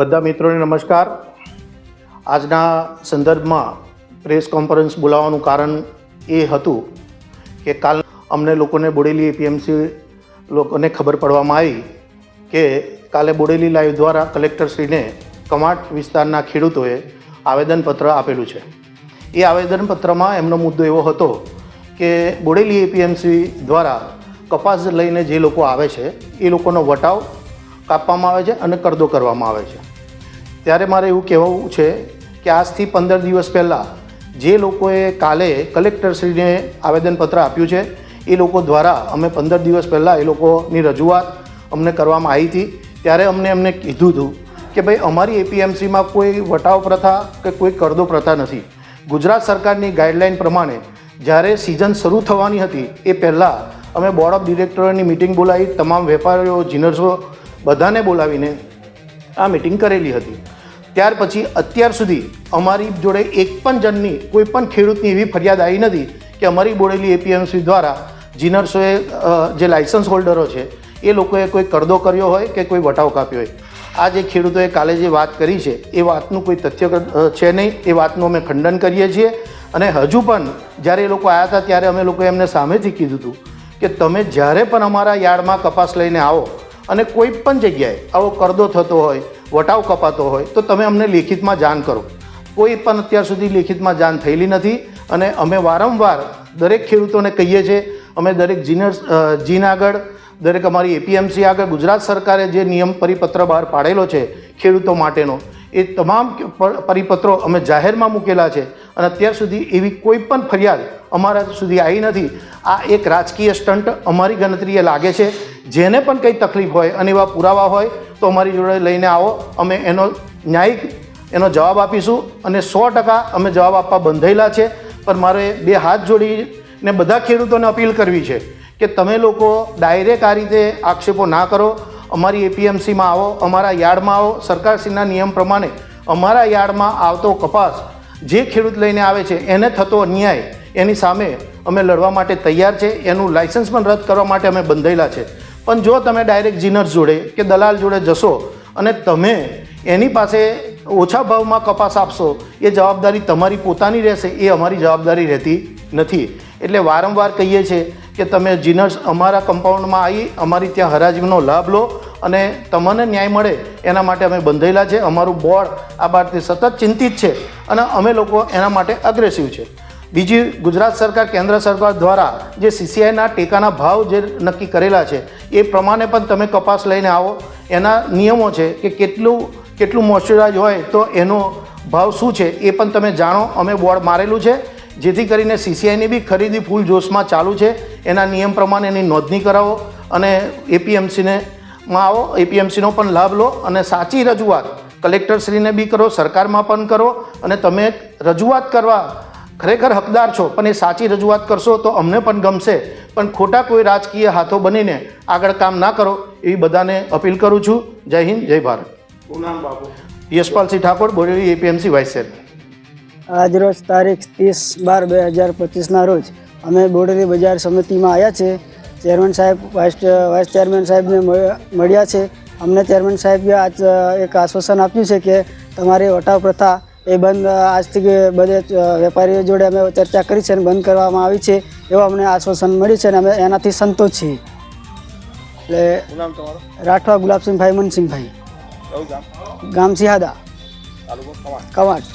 બધા મિત્રોને નમસ્કાર। આજના સંદર્ભમાં પ્રેસ કોન્ફરન્સ બોલાવવાનું કારણ એ હતું કે કાલ અમને લોકોને બોડેલી એપીએમસી લોકોને ખબર પડવામાં આવી કે કાલે બોડેલી લાઈવ દ્વારા કલેક્ટરશ્રીને કમાટ વિસ્તારના ખેડૂતોએ આવેદનપત્ર આપેલું છે। એ આવેદનપત્રમાં એમનો મુદ્દો એવો હતો કે બોડેલી એપીએમસી દ્વારા કપાસ લઈને જે લોકો આવે છે એ લોકોનો વટાવ કાપવામાં આવે છે અને કરદો કરવામાં આવે છે। ત્યારે મારે એવું કહેવું છે કે આજથી 15 દિવસ પહેલાં જે લોકોએ કાલે કલેક્ટરશ્રીને આવેદનપત્ર આપ્યું છે એ લોકો દ્વારા અમે 15 દિવસ પહેલાં એ લોકોની રજૂઆત અમને કરવામાં આવી હતી। ત્યારે એમને કીધું હતું કે ભાઈ અમારી એપીએમસીમાં કોઈ વટાવ પ્રથા કે કોઈ કરદો પ્રથા નથી। ગુજરાત સરકારની ગાઈડલાઇન પ્રમાણે જ્યારે સિઝન શરૂ થવાની હતી એ પહેલાં અમે બોર્ડ ઓફ ડિરેક્ટરોની મિટિંગ બોલાવી, તમામ વેપારીઓ, જીનર્સો બધાને બોલાવીને આ મિટિંગ કરેલી હતી। ત્યાર પછી અત્યાર સુધી અમારી જોડે એક પણ જણની કોઈ પણ ખેડૂતની એવી ફરિયાદ આવી નથી કે અમારી બોડેલી એપીએમસી દ્વારા જીનર્સોએ જે લાયસન્સ હોલ્ડરો છે એ લોકોએ કોઈ કરદો કર્યો હોય કે કોઈ વટાવ કાપ્યો હોય। આ જે ખેડૂતોએ કાલે જે વાત કરી છે એ વાતનું કોઈ તથ્ય છે નહીં। એ વાતનું અમે ખંડન કરીએ છીએ અને હજુ પણ જ્યારે એ લોકો આવ્યા હતા ત્યારે અમે લોકોએ એમને સામેથી કીધું હતું કે તમે જ્યારે પણ અમારા યાર્ડમાં કપાસ લઈને આવો અને કોઈ પણ જગ્યાએ આવો કરદો થતો હોય, વટાવ કપાતો હોય તો તમે અમને લેખિતમાં જાણ કરો। કોઈ પણ અત્યાર સુધી લેખિતમાં જાણ થયેલી નથી અને અમે વારંવાર દરેક ખેડૂતોને કહીએ છીએ। અમે દરેક જીન આગળ, દરેક અમારી એપીએમસી આગળ ગુજરાત સરકારે જે નિયમ પરિપત્ર બહાર પાડેલો છે ખેડૂતો માટેનો એ તમામ પરિપત્રો અમે જાહેરમાં મૂકેલા છે અને અત્યાર સુધી એવી કોઈ પણ ફરિયાદ અમારા સુધી આવી નથી। આ એક રાજકીય સ્ટન્ટ અમારી ગણતરીએ લાગે છે। જેને પણ કંઈ તકલીફ હોય અને એવા પુરાવા હોય તો અમારી જોડે લઈને આવો, અમે એનો ન્યાયિક જવાબ આપીશું અને 100% અમે જવાબ આપવા બંધાયેલા છે। પણ મારે બે હાથ જોડીને બધા ખેડૂતોને અપીલ કરવી છે કે તમે લોકો ડાયરેક્ટ આ રીતે આક્ષેપો ના કરો। અમારી એપીએમસીમાં આવો, અમારા યાર્ડમાં આવો। સરકારશ્રીના નિયમ પ્રમાણે અમારા યાર્ડમાં આવતો કપાસ જે ખેડૂત લઈને આવે છે એને થતો અન્યાય એની સામે અમે લડવા માટે તૈયાર છે। એનું લાયસન્સ પણ રદ કરવા માટે અમે બંધાયેલા છે। પણ જો તમે ડાયરેક્ટ જીનર્સ જોડે કે દલાલ જોડે જશો અને તમે એની પાસે ઓછા ભાવમાં કપાસ આપશો એ જવાબદારી તમારી પોતાની રહેશે, એ અમારી જવાબદારી રહેતી નથી। એટલે વારંવાર કહીએ છીએ કે તમે જીનર્સ અમારા કમ્પાઉન્ડમાં આવી અમારી ત્યાં હરાજીનો લાભ લો અને તમને ન્યાય મળે એના માટે અમે બંધાયેલા છે। અમારું બોર્ડ આ બાબતે સતત ચિંતિત છે અને અમે લોકો એના માટે અગ્રેસિવ છે। બીજી, ગુજરાત સરકાર, કેન્દ્ર સરકાર દ્વારા જે સીસીઆઈના ટેકાના ભાવ જે નક્કી કરેલા છે એ પ્રમાણે પણ તમે કપાસ લઈને આવો। એના નિયમો છે કે કેટલું મોઇસ્ચરાઇઝ હોય તો એનો ભાવ શું છે એ પણ તમે જાણો। અમે બોર્ડ મારેલું છે જેથી કરીને સીસીઆઈની બી ખરીદી ફૂલ જોશમાં ચાલુ છે। એના નિયમ પ્રમાણે એની નોંધણી કરાવો અને એપીએમસીમાં આવો, એપીએમસીનો પણ લાભ લો અને સાચી રજૂઆત કલેક્ટરશ્રીને બી કરો, સરકારમાં પણ કરો અને તમે રજૂઆત કરવા ખરેખર હકદાર છો પણ એ સાચી રજૂઆત કરશો તો અમને પણ ગમશે। પણ ખોટા કોઈ રાજકીય હાથો બનીને આગળ કામ ના કરો એવી બધાને અપીલ કરું છું। જય હિન્દ, જય Bharat. Yashpalsinh Thakor, Bodeli APMC vice chairman. આજરોજ તારીખ 30/12/2025ના રોજ અમે બોડેલી બજાર સમિતિમાં આવ્યા છે। ચેરમેન સાહેબ, વાઇસ ચેરમેન સાહેબને મળ્યા છે। અમને ચેરમેન સાહેબે આજ એક આશ્વાસન આપ્યું છે કે તમારી વટાવ પ્રથા એ બંધ આજથી બધે વેપારીઓ જોડે અમે ચર્ચા કરી છે અને બંધ કરવામાં આવી છે એવું અમને આશ્વાસન મળ્યું છે અને અમે એનાથી સંતોષ છીએ। એટલે રાઠવા ગુલાબસિંહભાઈ મનસિંહભાઈ, ગામ સિહાદા, કવાંટ।